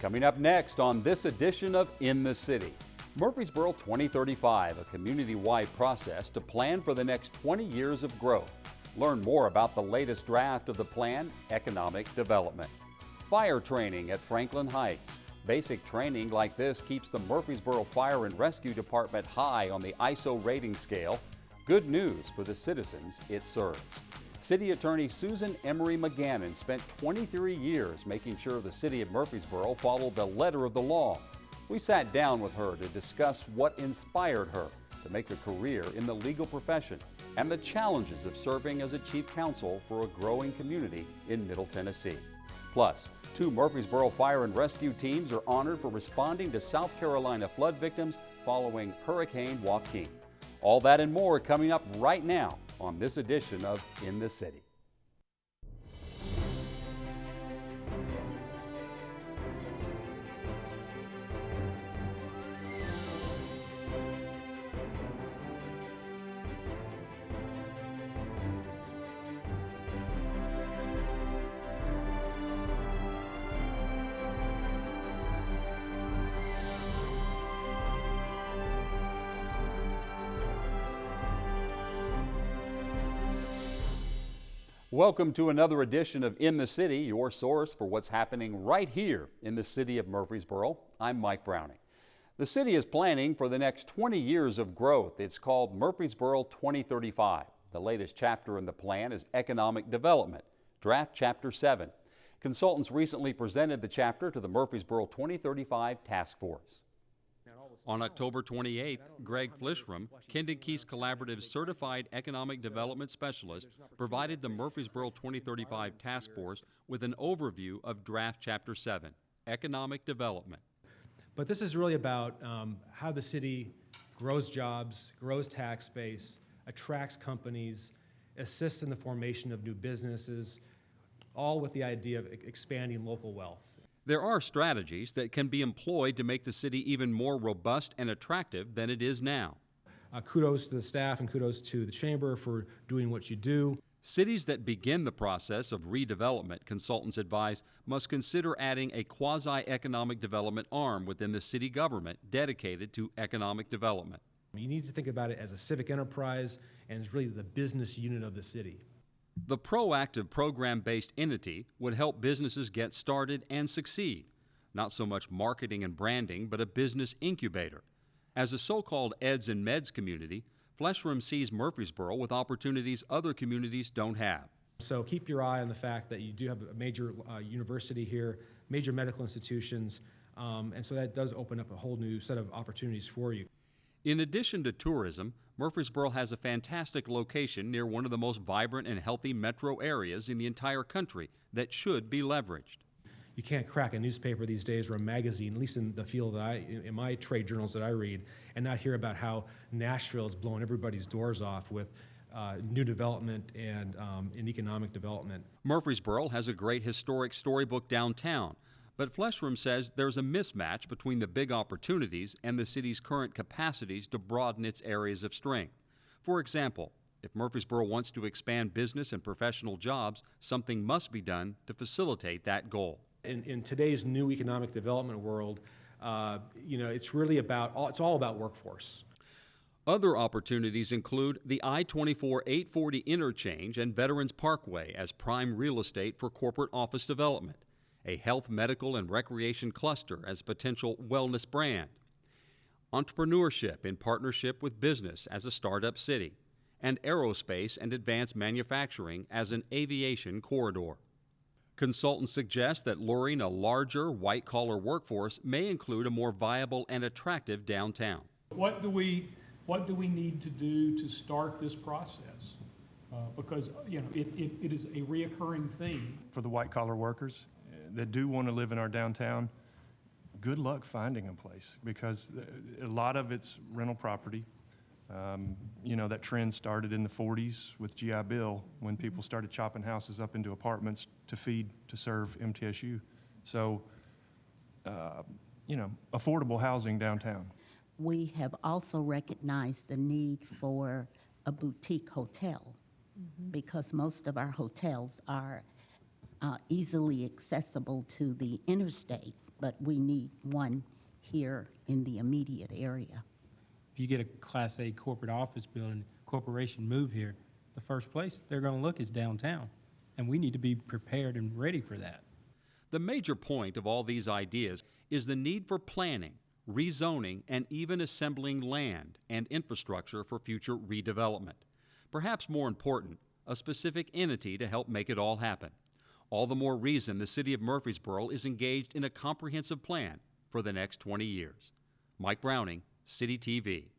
Coming up next on this edition of In the City, Murfreesboro 2035, a community-wide process to plan for the next 20 years of growth. Learn more about the latest draft of the plan, Economic Development. Fire training at Franklin Heights. Basic training like this keeps the Murfreesboro Fire and Rescue Department high on the ISO rating scale. Good news for the citizens it serves. City Attorney Susan Emery McGannon spent 23 years making sure the city of Murfreesboro followed the letter of the law. We sat down with her to discuss what inspired her to make a career in the legal profession and the challenges of serving as a chief counsel for a growing community in Middle Tennessee. Plus, 2 Murfreesboro Fire and Rescue teams are honored for responding to South Carolina flood victims following Hurricane Joaquin. All that and more coming up right now on this edition of In the City. Welcome to another edition of In the City, your source for what's happening right here in the city of Murfreesboro. I'm Mike Browning. The city is planning for the next 20 years of growth. It's called Murfreesboro 2035. The latest chapter in the plan is Economic Development, Draft Chapter 7. Consultants recently presented the chapter to the Murfreesboro 2035 Task Force. On October 28th, Greg Flishram, Kendon Keith's Collaborative's Certified Economic Development Specialist, provided the Murfreesboro 2035 Task Force with an overview of Draft Chapter 7, Economic Development. But this is really about how the city grows jobs, grows tax base, attracts companies, assists in the formation of new businesses, all with the idea of expanding local wealth. There are strategies that can be employed to make the city even more robust and attractive than it is now. Kudos to the staff and kudos to the chamber for doing what you do. Cities that begin the process of redevelopment, consultants advise, must consider adding a quasi-economic development arm within the city government dedicated to economic development. You need to think about it as a civic enterprise, and it's really the business unit of the city. The proactive program-based entity would help businesses get started and succeed. Not so much marketing and branding, but a business incubator. As a so-called eds and meds community, Fleshram sees Murfreesboro with opportunities other communities don't have. So keep your eye on the fact that you do have a major university here, major medical institutions, and so that does open up a whole new set of opportunities for you. In addition to tourism, Murfreesboro has a fantastic location near one of the most vibrant and healthy metro areas in the entire country that should be leveraged. You can't crack a newspaper these days or a magazine, at least in the field that in my trade journals that I read, and not hear about how Nashville is blowing everybody's doors off with new development and economic development. Murfreesboro has a great historic storybook downtown, but Fleshram says there's a mismatch between the big opportunities and the city's current capacities to broaden its areas of strength. For example, if Murfreesboro wants to expand business and professional jobs, something must be done to facilitate that goal. In today's new economic development world, it's really it's all about workforce. Other opportunities include the I-24-840 interchange and Veterans Parkway as prime real estate for corporate office development, a health, medical, and recreation cluster as potential wellness brand, entrepreneurship in partnership with business as a startup city, and aerospace and advanced manufacturing as an aviation corridor. Consultants suggest that luring a larger white-collar workforce may include a more viable and attractive downtown. What do we need to do to start this process? Because it is a reoccurring theme. For the white-collar workers that do want to live in our downtown, good luck finding a place because a lot of it's rental property. That trend started in the 40s with GI Bill when people started chopping houses up into apartments to serve MTSU. So, affordable housing downtown. We have also recognized the need for a boutique hotel because most of our hotels are easily accessible to the interstate but we need one here in the immediate area. If you get a Class A corporate office building, corporation move here, the first place they're going to look is downtown, and we need to be prepared and ready for that. The major point of all these ideas is the need for planning, rezoning, and even assembling land and infrastructure for future redevelopment. Perhaps more important, a specific entity to help make it all happen. All the more reason the City of Murfreesboro is engaged in a comprehensive plan for the next 20 years. Mike Browning, CityTV.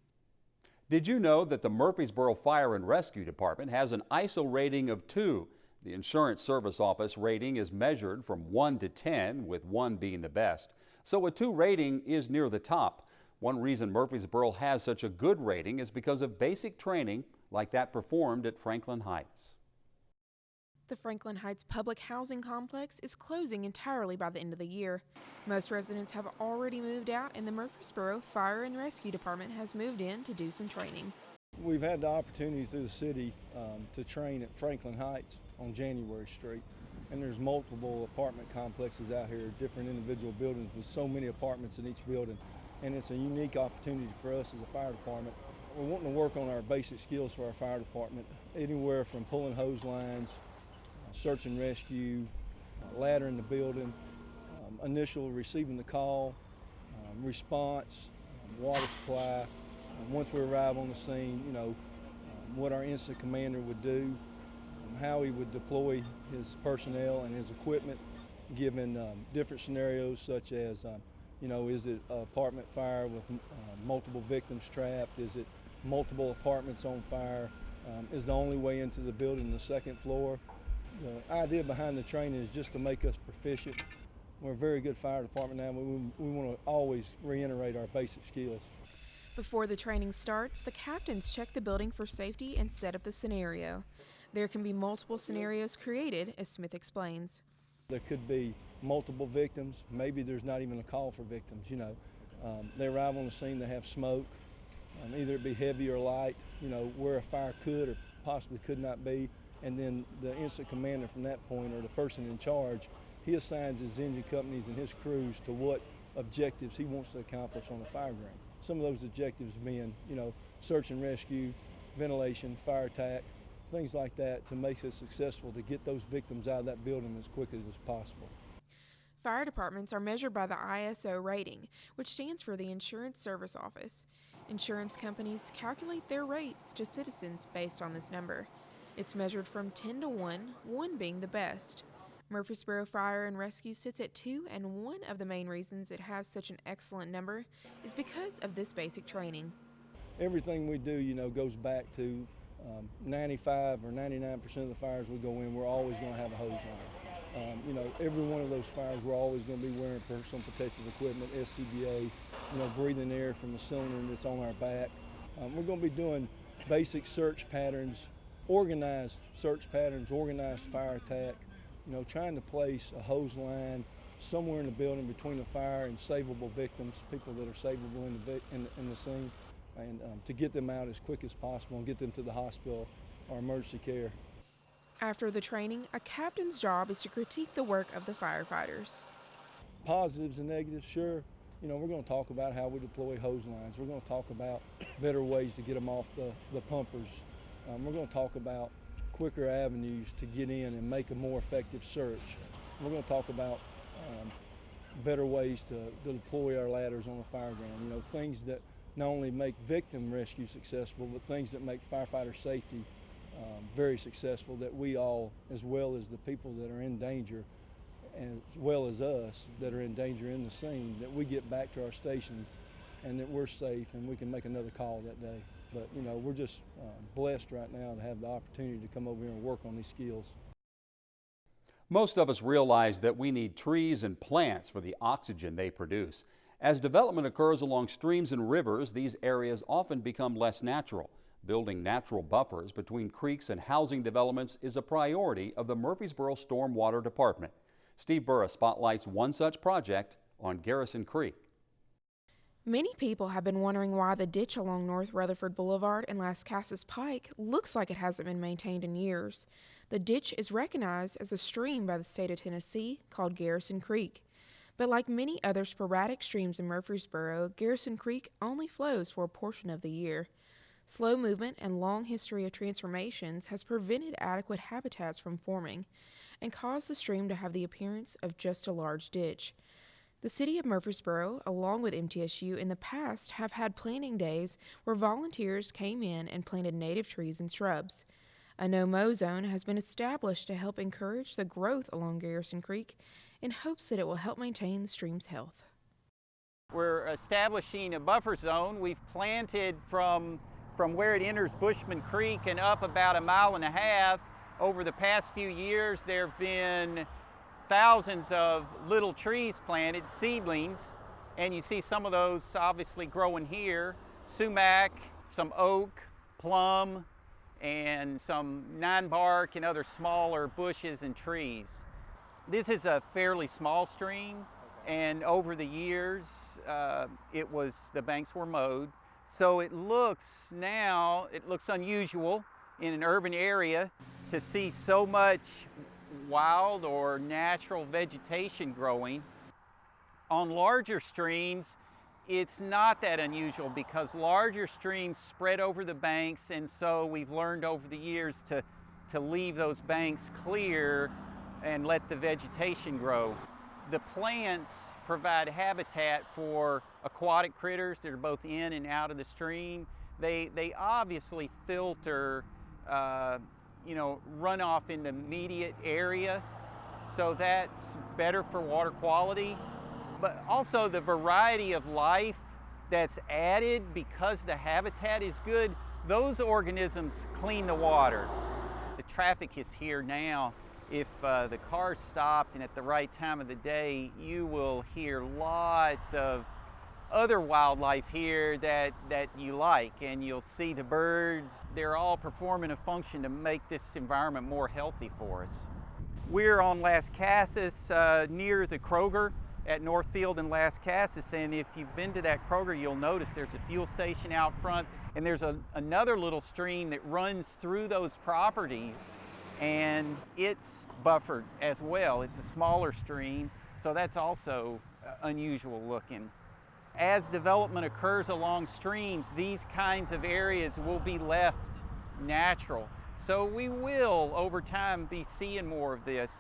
Did you know that the Murfreesboro Fire and Rescue Department has an ISO rating of 2? The Insurance Service Office rating is measured from 1 to 10, with 1 being the best. So a 2 rating is near the top. One reason Murfreesboro has such a good rating is because of basic training like that performed at Franklin Heights. The Franklin Heights Public Housing Complex is closing entirely by the end of the year. Most residents have already moved out, and the Murfreesboro Fire and Rescue Department has moved in to do some training. We've had the opportunity through the city to train at Franklin Heights on January Street. And there's multiple apartment complexes out here, different individual buildings with so many apartments in each building. And it's a unique opportunity for us as a fire department. We're wanting to work on our basic skills for our fire department, anywhere from pulling hose lines, search and rescue, ladder in the building, initial receiving the call, response, water supply. Once we arrive on the scene, what our incident commander would do, how he would deploy his personnel and his equipment, given different scenarios such as, is it an apartment fire with multiple victims trapped? Is it multiple apartments on fire? Is the only way into the building the second floor? The idea behind the training is just to make us proficient. We're a very good fire department now, but we want to always reiterate our basic skills. Before the training starts, the captains check the building for safety and set up the scenario. There can be multiple scenarios created, as Smith explains. There could be multiple victims. Maybe there's not even a call for victims. They arrive on the scene, they have smoke, either it be heavy or light, where a fire could or possibly could not be. And then the incident commander from that point, or the person in charge, he assigns his engine companies and his crews to what objectives he wants to accomplish on the fire ground. Some of those objectives being, search and rescue, ventilation, fire attack, things like that, to make us successful to get those victims out of that building as quickly as possible. Fire departments are measured by the ISO rating, which stands for the Insurance Service Office. Insurance companies calculate their rates to citizens based on this number. It's measured from 10 to 1, 1 being the best. Murfreesboro Fire and Rescue sits at 2, and one of the main reasons it has such an excellent number is because of this basic training. Everything we do, goes back to 95 or 99% of the fires we go in, we're always going to have a hose line. Every one of those fires, we're always going to be wearing personal protective equipment, SCBA, breathing air from the cylinder that's on our back. We're going to be doing basic search patterns, organized search patterns, organized fire attack, trying to place a hose line somewhere in the building between the fire and savable victims, people that are savable in the scene, and to get them out as quick as possible and get them to the hospital or emergency care. After the training, a captain's job is to critique the work of the firefighters. Positives and negatives, sure. We're going to talk about how we deploy hose lines. We're going to talk about better ways to get them off the pumpers. We're going to talk about quicker avenues to get in and make a more effective search. We're going to talk about better ways to deploy our ladders on the fire ground. Things that not only make victim rescue successful, but things that make firefighter safety very successful, that we all, as well as the people that are in danger, and as well as us that are in danger in the scene, that we get back to our stations and that we're safe and we can make another call that day. But, we're just blessed right now to have the opportunity to come over here and work on these skills. Most of us realize that we need trees and plants for the oxygen they produce. As development occurs along streams and rivers, these areas often become less natural. Building natural buffers between creeks and housing developments is a priority of the Murfreesboro Stormwater Department. Steve Burra spotlights one such project on Garrison Creek. Many people have been wondering why the ditch along North Rutherford Boulevard and Las Casas Pike looks like it hasn't been maintained in years. The ditch is recognized as a stream by the state of Tennessee called Garrison Creek. But like many other sporadic streams in Murfreesboro, Garrison Creek only flows for a portion of the year. Slow movement and long history of transformations has prevented adequate habitats from forming and caused the stream to have the appearance of just a large ditch. The city of Murfreesboro, along with MTSU, in the past have had planting days where volunteers came in and planted native trees and shrubs. A no-mow zone has been established to help encourage the growth along Garrison Creek in hopes that it will help maintain the stream's health. We're establishing a buffer zone. We've planted from where it enters Bushman Creek and up about 1.5 miles. Over the past few years, there have been thousands of little trees planted, seedlings, and you see some of those obviously growing here. Sumac, some oak, plum, and some 9-bark and other smaller bushes and trees. This is a fairly small stream, and over the years, the banks were mowed. So it looks unusual in an urban area to see so much wild or natural vegetation growing. On larger streams, it's not that unusual because larger streams spread over the banks, and so we've learned over the years to leave those banks clear and let the vegetation grow. The plants provide habitat for aquatic critters that are both in and out of the stream. They obviously filter runoff in the immediate area, so that's better for water quality. But also the variety of life that's added because the habitat is good, those organisms clean the water. The traffic is here now. If the cars stopped and at the right time of the day, you will hear lots of other wildlife here that you like, and you'll see the birds. They're all performing a function to make this environment more healthy for us. We're on Las Casas near the Kroger at Northfield and Las Casas, and if you've been to that Kroger, you'll notice there's a fuel station out front, and there's another little stream that runs through those properties, and it's buffered as well. It's a smaller stream, so that's also unusual looking. As development occurs along streams, these kinds of areas will be left natural. So we will, over time, be seeing more of this.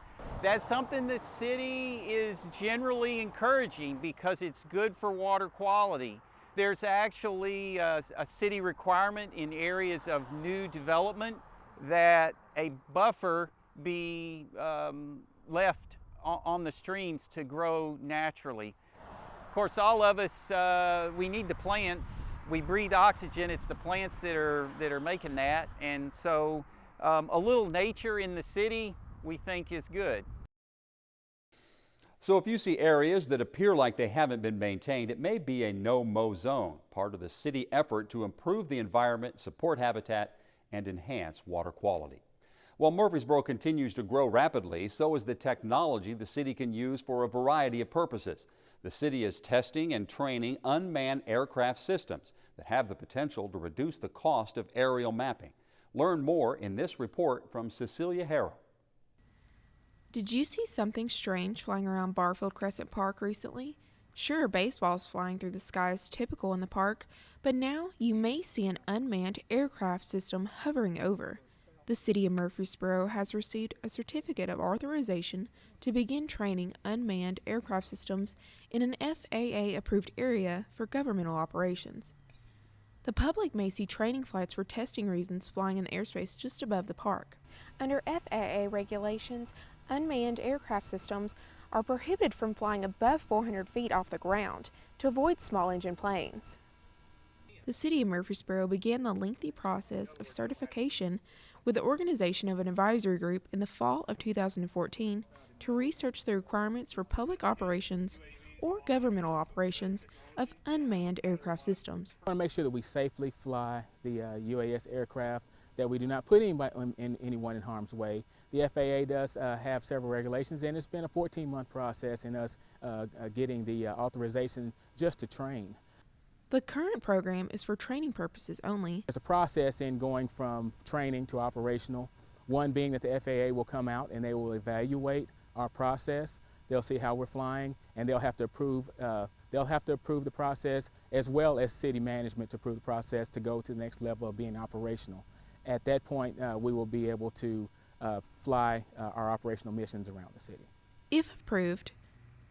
That's something the city is generally encouraging because it's good for water quality. There's actually a city requirement in areas of new development that a buffer be left on the streams to grow naturally. Of course, all of us, we need the plants. We breathe oxygen. It's the plants that are making that. And so a little nature in the city we think is good. So if you see areas that appear like they haven't been maintained, it may be a no-mow zone, part of the city effort to improve the environment, support habitat, and enhance water quality. While Murfreesboro continues to grow rapidly, so is the technology the city can use for a variety of purposes. The city is testing and training unmanned aircraft systems that have the potential to reduce the cost of aerial mapping. Learn more in this report from Cecilia Harrell. Did you see something strange flying around Barfield Crescent Park recently? Sure, baseballs flying through the sky is typical in the park, but now you may see an unmanned aircraft system hovering over. The city of Murfreesboro has received a certificate of authorization to begin training unmanned aircraft systems in an FAA-approved area for governmental operations. The public may see training flights for testing reasons flying in the airspace just above the park. Under FAA regulations, unmanned aircraft systems are prohibited from flying above 400 feet off the ground to avoid small engine planes. The city of Murfreesboro began the lengthy process of certification with the organization of an advisory group in the fall of 2014 to research the requirements for public operations or governmental operations of unmanned aircraft systems. We want to make sure that we safely fly the UAS aircraft, that we do not put anyone in harm's way. The FAA does have several regulations, and it's been a 14-month process in us getting the authorization just to train. The current program is for training purposes only. There's a process in going from training to operational, one being that the FAA will come out and they will evaluate our process. They'll see how we're flying, and they'll have to approve the process, as well as city management to approve the process to go to the next level of being operational. At that point, we will be able to fly our operational missions around the city. If approved,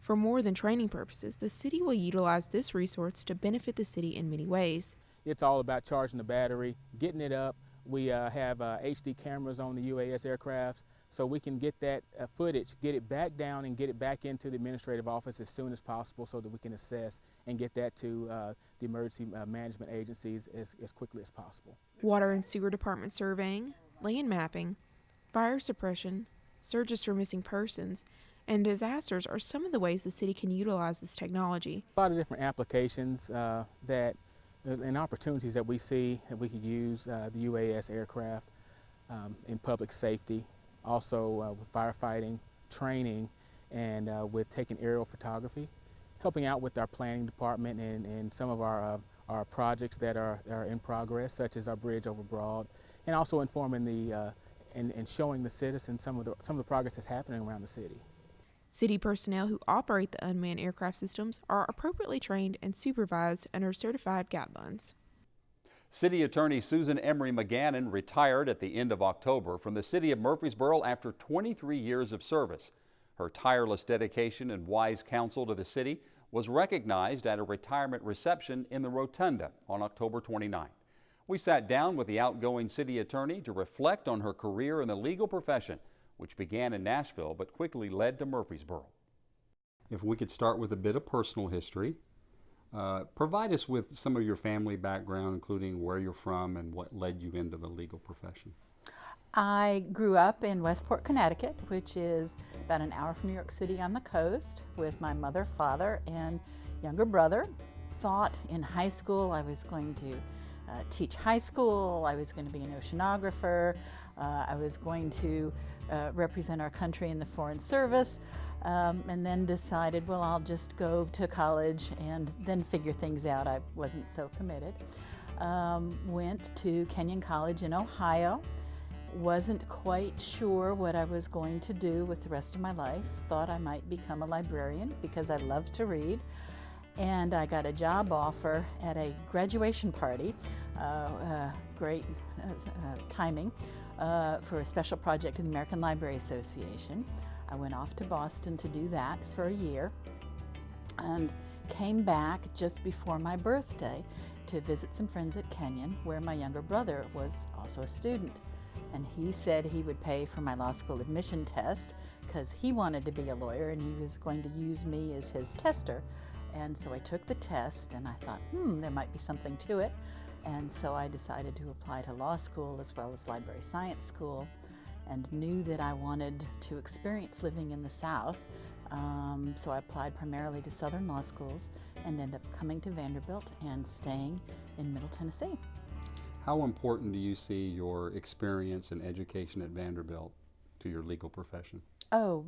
for more than training purposes, the city will utilize this resource to benefit the city in many ways. It's all about charging the battery, getting it up. We have HD cameras on the UAS aircraft, so we can get that footage, get it back down and get it back into the administrative office as soon as possible so that we can assess and get that to the emergency management agencies as quickly as possible. Water and sewer department surveying, land mapping, fire suppression, searches for missing persons, and disasters are some of the ways the city can utilize this technology. A lot of different applications and opportunities that we see that we could use the UAS aircraft in public safety, also with firefighting, training, and with taking aerial photography, helping out with our planning department and some of our projects that are in progress, such as our bridge over Broad, and also informing and showing the citizens some of the progress that's happening around the city. City personnel who operate the unmanned aircraft systems are appropriately trained and supervised under certified guidelines. City Attorney Susan Emery McGannon retired at the end of October from the city of Murfreesboro after 23 years of service. Her tireless dedication and wise counsel to the city was recognized at a retirement reception in the Rotunda on October 29th. We sat down with the outgoing city attorney to reflect on her career in the legal profession, which began in Nashville but quickly led to Murfreesboro. If we could start with a bit of personal history, provide us with some of your family background, including where you're from and what led you into the legal profession. I grew up in Westport, Connecticut, which is about an hour from New York City on the coast, with my mother, father, and younger brother. Thought in high school I was going to teach high school, I was going to be an oceanographer, I was going to represent our country in the Foreign Service, and then decided, well, I'll just go to college and then figure things out. I wasn't so committed. Went to Kenyon College in Ohio. Wasn't quite sure what I was going to do with the rest of my life. Thought I might become a librarian because I love to read. And I got a job offer at a graduation party, great timing, for a special project in the American Library Association. I went off to Boston to do that for a year and came back just before my birthday to visit some friends at Kenyon, where my younger brother was also a student. And he said he would pay for my law school admission test because he wanted to be a lawyer and he was going to use me as his tester. And so I took the test and I thought, there might be something to it. And so I decided to apply to law school as well as library science school, and knew that I wanted to experience living in the South. So I applied primarily to Southern law schools and ended up coming to Vanderbilt and staying in Middle Tennessee. How important do you see your experience and education at Vanderbilt to your legal profession? Oh,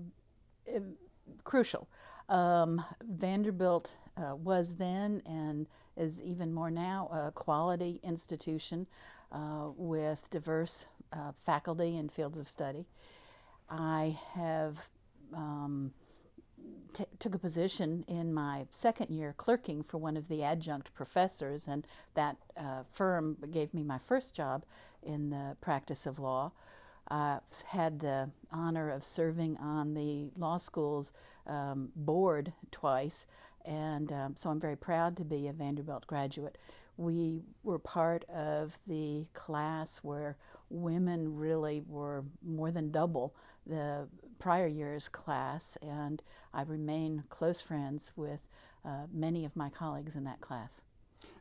crucial. Vanderbilt was then and is even more now a quality institution with diverse faculty and fields of study. I have took a position in my second year clerking for one of the adjunct professors, and that firm gave me my first job in the practice of law. I've had the honor of serving on the law school's board twice, and so I'm very proud to be a Vanderbilt graduate. We were part of the class where women really were more than double the prior year's class, and I remain close friends with many of my colleagues in that class.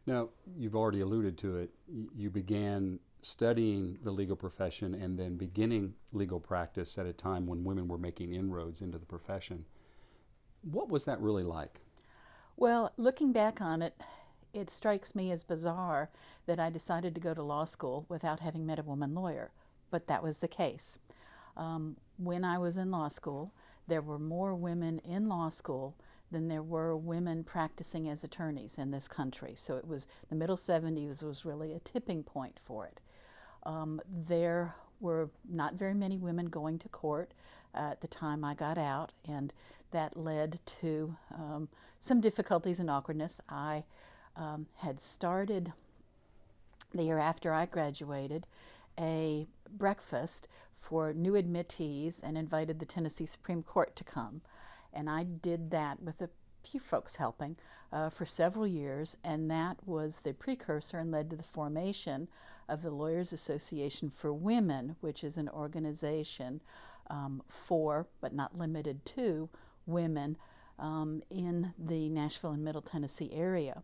Now, you've already alluded to it. You began studying the legal profession and then beginning legal practice at a time when women were making inroads into the profession. What was that really like? Well, looking back on it, it strikes me as bizarre that I decided to go to law school without having met a woman lawyer, but that was the case. When I was in law school, there were more women in law school than there were women practicing as attorneys in this country. So it was, the middle 70s was really a tipping point for it. There were not very many women going to court at the time I got out, and that led to some difficulties and awkwardness. I had started the year after I graduated a breakfast for new admittees and invited the Tennessee Supreme Court to come. And I did that with a few folks helping for several years, and that was the precursor and led to the formation of the Lawyers Association for Women, which is an organization for, but not limited to, women in the Nashville and Middle Tennessee area.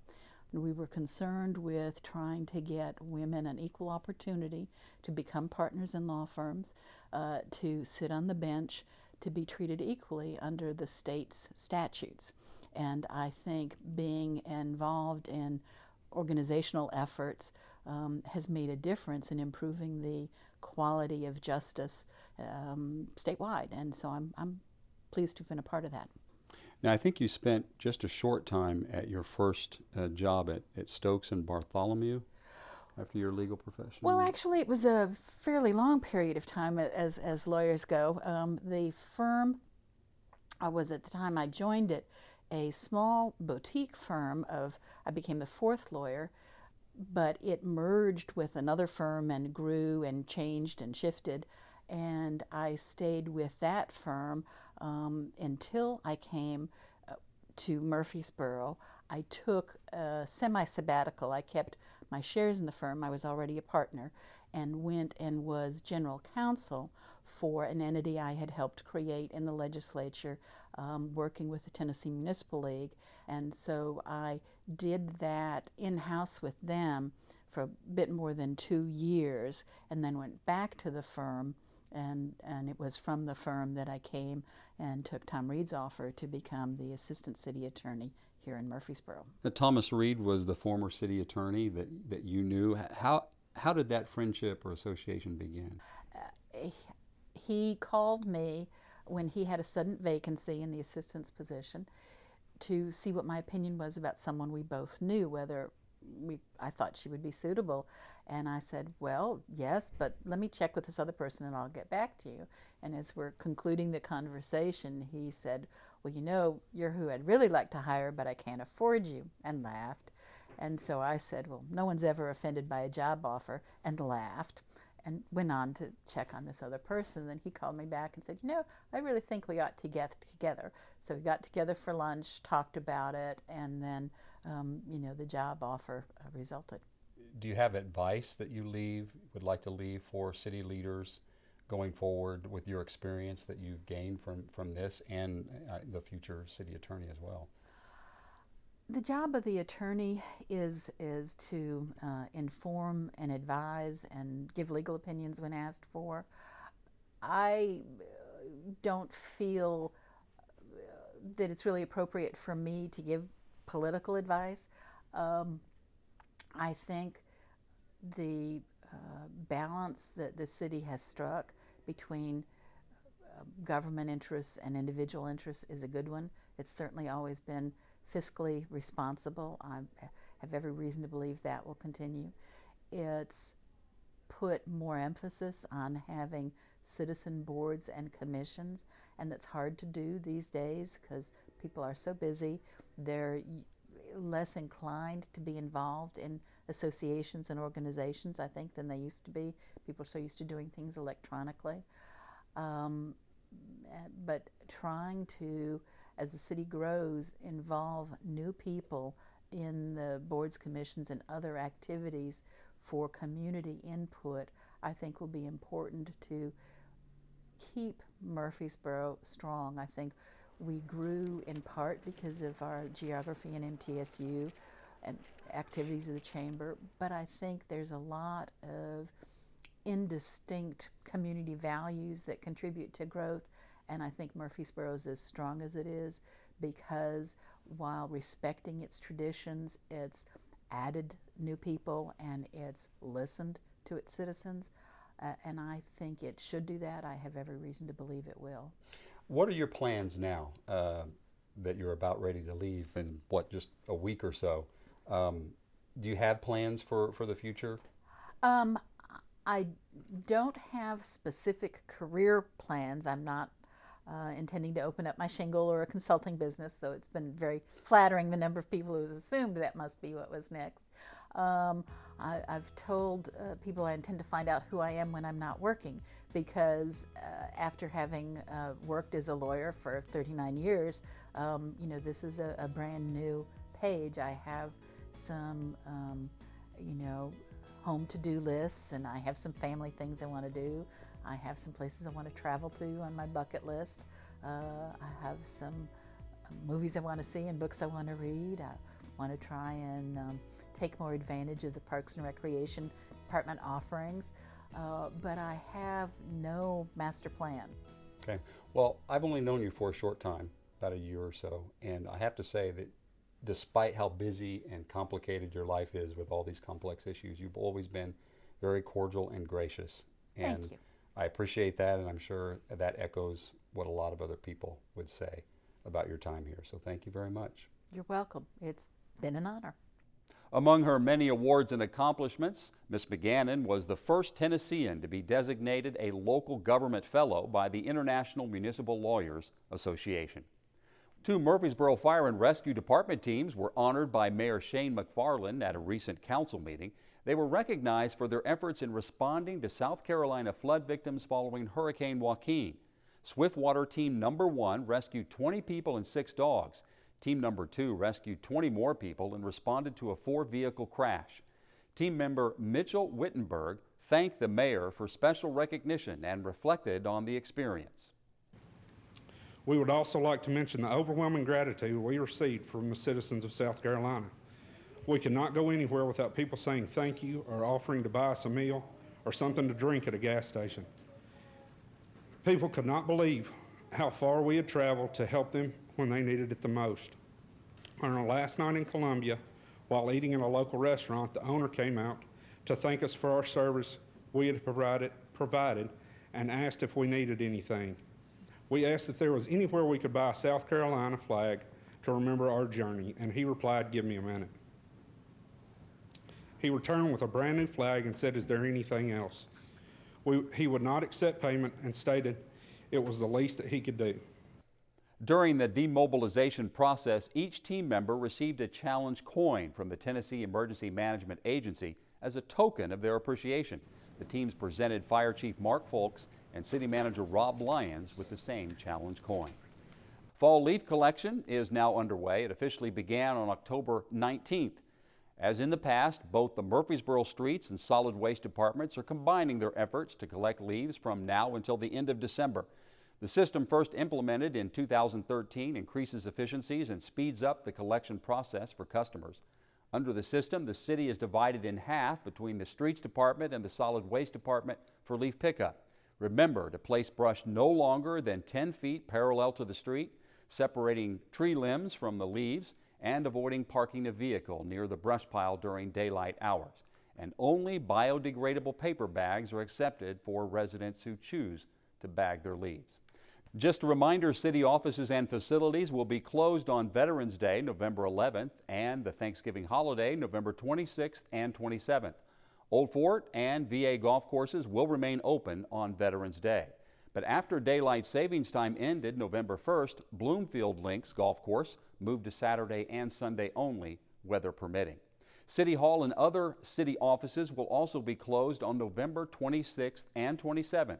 We were concerned with trying to get women an equal opportunity to become partners in law firms, to sit on the bench, to be treated equally under the state's statutes. And I think being involved in organizational efforts has made a difference in improving the quality of justice statewide. And so I'm pleased to have been a part of that. Now, I think you spent just a short time at your first job at Stokes and Bartholomew after your legal profession. Well, actually, it was a fairly long period of time as lawyers go. The firm was, at the time I joined it, a small boutique firm I became the fourth lawyer, but it merged with another firm and grew and changed and shifted. And I stayed with that firm until I came to Murfreesboro. I took a semi-sabbatical. I kept my shares in the firm. I was already a partner, and went and was general counsel for an entity I had helped create in the legislature, working with the Tennessee Municipal League. And so I did that in-house with them for a bit more than 2 years, and then went back to the firm. And it was from the firm that I came and took Tom Reed's offer to become the assistant city attorney here in Murfreesboro. Now, Thomas Reed was the former city attorney that you knew. How did that friendship or association begin? He called me when he had a sudden vacancy in the assistant's position to see what my opinion was about someone we both knew, whether I thought she would be suitable. And I said, well, yes, but let me check with this other person and I'll get back to you. And as we're concluding the conversation, he said, well, you know, you're who I'd really like to hire, but I can't afford you, and laughed. And so I said, well, no one's ever offended by a job offer, and laughed, and went on to check on this other person. Then he called me back and said, you know, I really think we ought to get together. So we got together for lunch, talked about it, and then, the job offer resulted. Do you have advice that you would like to leave for city leaders going forward with your experience that you've gained from this and the future city attorney as well? The job of the attorney is to inform and advise and give legal opinions when asked for. I don't feel that it's really appropriate for me to give political advice. I think the balance that the city has struck between government interests and individual interests is a good one. It's certainly always been fiscally responsible. I have every reason to believe that will continue. It's put more emphasis on having citizen boards and commissions, and that's hard to do these days because people are so busy. They're less inclined to be involved in associations and organizations, I think, than they used to be. People are so used to doing things electronically. But trying to, as the city grows, involve new people in the boards, commissions, and other activities for community input, I think will be important to keep Murfreesboro strong. I think we grew in part because of our geography and MTSU and activities of the chamber, but I think there's a lot of indistinct community values that contribute to growth, and I think Murfreesboro is as strong as it is because while respecting its traditions, it's added new people and it's listened to its citizens, and I think it should do that. I have every reason to believe it will. What are your plans now that you're about ready to leave in, just a week or so? Do you have plans for the future? I don't have specific career plans. I'm not intending to open up my shingle or a consulting business, though it's been very flattering the number of people who's assumed that must be what was next. I've told people I intend to find out who I am when I'm not working, because after having worked as a lawyer for 39 years, you know, this is a brand new page. I have some, you know, home to-do lists, and I have some family things I want to do. I have some places I want to travel to on my bucket list. I have some movies I want to see and books I want to read. I want to try and take more advantage of the Parks and Recreation Department offerings, but I have no master plan. Okay. Well, I've only known you for a short time, about a year or so, and I have to say that despite how busy and complicated your life is with all these complex issues, you've always been very cordial and gracious. And Thank you. I appreciate that, and I'm sure that echoes what a lot of other people would say about your time here. So thank you very much. You're welcome. It's been an honor. Among her many awards and accomplishments, Ms. McGannon was the first Tennessean to be designated a local government fellow by the International Municipal Lawyers Association. 2 Murfreesboro Fire and Rescue Department teams were honored by Mayor Shane McFarland at a recent council meeting. They were recognized for their efforts in responding to South Carolina flood victims following Hurricane Joaquin. Swiftwater Team Number 1 rescued 20 people and 6 dogs. Team Number 2 rescued 20 more people and responded to a 4-vehicle crash. Team member Mitchell Wittenberg thanked the mayor for special recognition and reflected on the experience. We would also like to mention the overwhelming gratitude we received from the citizens of South Carolina. We cannot go anywhere without people saying thank you or offering to buy us a meal or something to drink at a gas station. People could not believe how far we had traveled to help them when they needed it the most. On our last night in Columbia, while eating in a local restaurant, the owner came out to thank us for our service we had provided and asked if we needed anything. We asked if there was anywhere we could buy a South Carolina flag to remember our journey, and he replied, "Give me a minute." He returned with a brand new flag and said, "Is there anything else?" He would not accept payment and stated it was the least that he could do. During the demobilization process, each team member received a challenge coin from the Tennessee Emergency Management Agency as a token of their appreciation. The teams presented Fire Chief Mark Folks and City Manager Rob Lyons with the same challenge coin. Fall leaf collection is now underway. It officially began on October 19th. As in the past, both the Murfreesboro Streets and Solid Waste Departments are combining their efforts to collect leaves from now until the end of December. The system, first implemented in 2013, increases efficiencies and speeds up the collection process for customers. Under the system, the city is divided in half between the Streets Department and the Solid Waste Department for leaf pickup. Remember to place brush no longer than 10 feet parallel to the street, separating tree limbs from the leaves, and avoiding parking a vehicle near the brush pile during daylight hours. And only biodegradable paper bags are accepted for residents who choose to bag their leaves. Just a reminder, city offices and facilities will be closed on Veterans Day, November 11th, and the Thanksgiving holiday, November 26th and 27th. Old Fort and VA golf courses will remain open on Veterans Day. But after daylight savings time ended November 1st, Bloomfield Links Golf Course moved to Saturday and Sunday only, weather permitting. City Hall and other city offices will also be closed on November 26th and 27th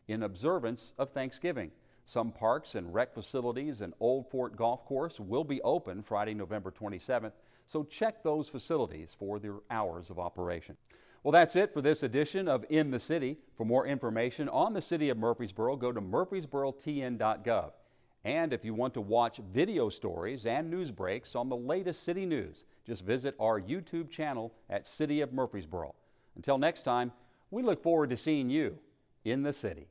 in observance of Thanksgiving. Some parks and rec facilities and Old Fort Golf Course will be open Friday, November 27th, so check those facilities for their hours of operation. Well, that's it for this edition of In the City. For more information on the City of Murfreesboro, go to murfreesborotn.gov. And if you want to watch video stories and news breaks on the latest city news, just visit our YouTube channel at City of Murfreesboro. Until next time, we look forward to seeing you in the city.